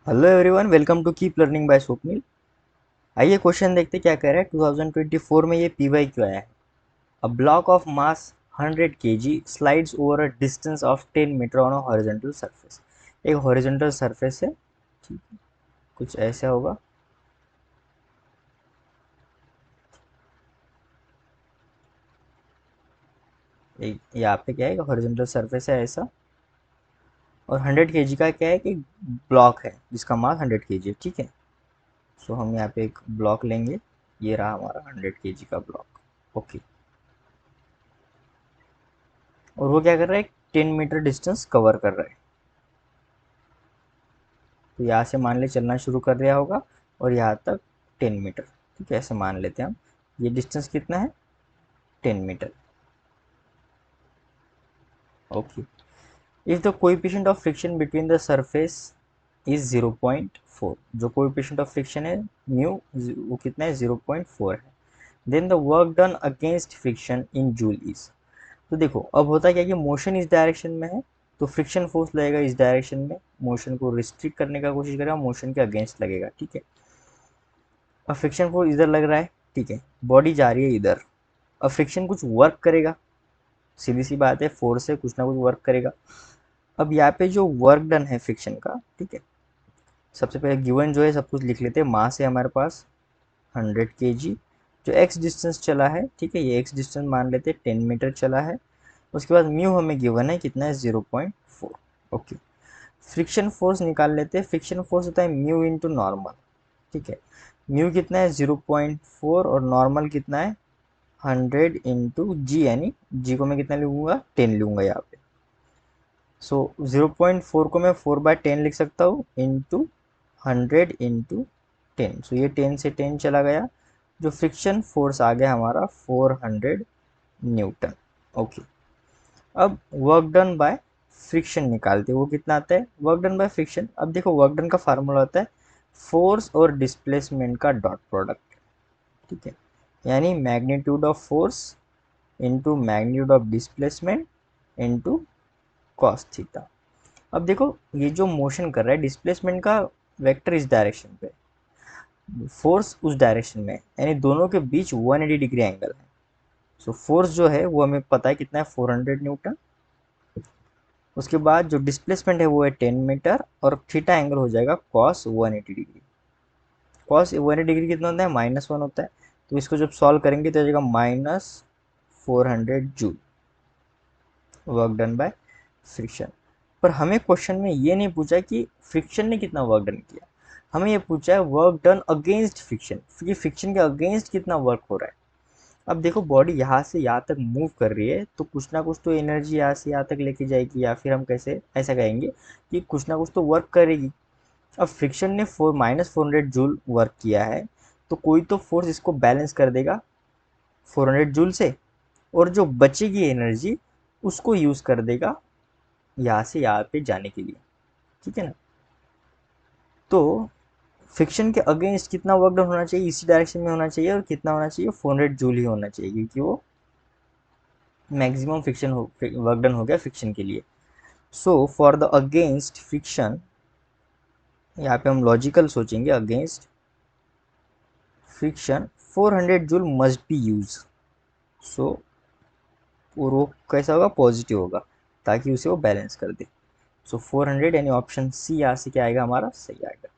Hello everyone, welcome to keep learning by Swapnil. आइए question देखते क्या कह रहा है। 2024 में ये पीवाई क्यों आया है। A block of mass 100 KG slides over a distance of 10 meter on a horizontal surface. एक हॉरिजॉन्टल सरफेस है, ठीक है, कुछ ऐसा होगा। एक यहाँ पे क्या है, हॉरिजॉन्टल सरफेस है ऐसा, और 100 केजी का क्या है कि ब्लॉक है जिसका मास 100 केजी है, ठीक है। सो हम यहाँ पे एक ब्लॉक लेंगे, ये रहा हमारा 100 केजी का ब्लॉक। ओके, और वो क्या कर रहा है, 10 मीटर डिस्टेंस कवर कर रहा है। तो यहाँ से मान ले चलना शुरू कर दिया होगा और यहाँ तक 10 मीटर, ठीक है, ऐसे मान लेते हैं हम। ये डिस्टेंस कितना है, 10 meter. Okay, if the coefficient of friction between the surface is 0.4, जो कोएफिशिएंट ऑफ फ्रिक्शन है म्यू, वो कितना है, 0.4 है। Then the work done against friction in joule is. तो देखो अब होता क्या है कि मोशन इस डायरेक्शन में है, तो फ्रिक्शन फोर्स लगेगा इस डायरेक्शन में, मोशन को रिस्ट्रिक्ट करने का कोशिश करेगा, मोशन के अगेंस्ट लगेगा, ठीक है। अब फ्रिक्शन फोर्स इधर लग रहा है, ठीक है, बॉडी जा रही है इधर। अब फ्रिक्शन कुछ वर्क करेगा, सीधी सी बात है, फोर्स से कुछ ना कुछ वर्क करेगा। अब यहाँ पे जो वर्क डन है फ्रिक्शन का, ठीक है, सबसे पहले गिवन जो है सब कुछ लिख लेते हैं। मास है हमारे पास 100 केजी, जो एक्स डिस्टेंस चला है, ठीक है, ये एक्स डिस्टेंस मान लेते हैं 10 मीटर चला है। उसके बाद म्यू हमें गिवन है कितना है, 0.4। ओके, फ्रिक्शन फोर्स निकाल लेते हैं। फ्रिक्शन फोर्स होता है म्यू इंटू नॉर्मल, ठीक है। म्यू कितना है, 0.4, और नॉर्मल कितना है, 100 इंटू जी, यानी जी को मैं कितना लूँगा, 10 लूँगा यहाँ पे। सो 0.4 को मैं 4/10 लिख सकता हूँ, इंटू 100 इंटू 10। सो ये 10 से 10 चला गया, जो फ्रिक्शन फोर्स आ गया हमारा 400 न्यूटन। ओके, अब वर्क डन बाय फ्रिक्शन निकालते हैं, वो कितना आता है, वर्क डन बाय फ्रिक्शन। अब देखो वर्क डन का फार्मूला होता है फोर्स और डिस्प्लेसमेंट का डॉट प्रोडक्ट, ठीक है, यानी magnitude of force into magnitude of displacement into cos theta. अब देखो ये जो मोशन कर रहा है, डिस्प्लेसमेंट का वेक्टर इस डायरेक्शन पे, फोर्स उस डायरेक्शन में, यानी दोनों के बीच 180 डिग्री एंगल है। सो फोर्स जो है वो हमें पता है कितना है, 400 न्यूटन। उसके बाद जो डिस्प्लेसमेंट है वो है 10 मीटर, और थीटा एंगल हो जाएगा कॉस 180 डिग्री। कॉस 180 डिग्री कितना होता है, -1 होता है। तो इसको जब सॉल्व करेंगे तो आ जाएगा -400 joule, work done by friction. पर हमें क्वेश्चन में ये नहीं पूछा कि फ्रिक्शन ने कितना वर्क डन किया, हमें ये पूछा है वर्क डन अगेंस्ट फ्रिक्शन, क्योंकि फ्रिक्शन के अगेंस्ट कितना वर्क हो रहा है। अब देखो बॉडी यहाँ से यहाँ तक मूव कर रही है, तो कुछ ना कुछ तो एनर्जी यहाँ से यहाँ तक लेके जाएगी, या फिर हम कैसे ऐसा कहेंगे कि कुछ ना कुछ तो वर्क करेगी। अब फ्रिक्शन ने 400 जूल वर्क किया है, तो कोई तो फोर्स इसको बैलेंस कर देगा 400 जूल से, और जो बचेगी एनर्जी उसको यूज़ कर देगा यहाँ से यहाँ पे जाने के लिए, ठीक है ना। तो फ्रिक्शन के अगेंस्ट कितना वर्क डन होना चाहिए, इसी डायरेक्शन में होना चाहिए, और कितना होना चाहिए, 400 जूल ही होना चाहिए, क्योंकि वो मैक्सिमम फ्रिक्शन वर्क डन हो गया फ्रिक्शन के लिए। So for the against friction, यहाँ पे हम लॉजिकल सोचेंगे, against friction 400 joule must be use. So वो कैसा होगा, पॉजिटिव होगा, ताकि उसे वो बैलेंस कर दे। सो 400, यानी ऑप्शन सी यहाँ से क्या आएगा हमारा, सही आएगा।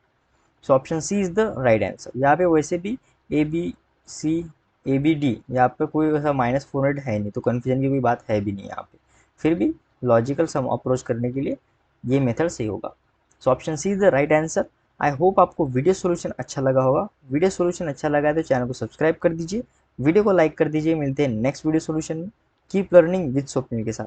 So option C is the right answer. यहाँ पे वैसे भी A B C, A B D, यहाँ पे कोई वैसा -400 है नहीं, तो कन्फ्यूजन की कोई बात है भी नहीं यहाँ पे। फिर भी लॉजिकल सम अप्रोच करने के लिए ये मेथड सही होगा। So option C is the right answer. I hope आपको वीडियो सोल्यूशन अच्छा लगा होगा। वीडियो सोल्यूशन अच्छा लगा है तो चैनल को सब्सक्राइब कर दीजिए, वीडियो को लाइक कर दीजिए। मिलते हैं नेक्स्ट वीडियो सोल्यूशन में। कीप लर्निंग विद स्वप्निल के साथ।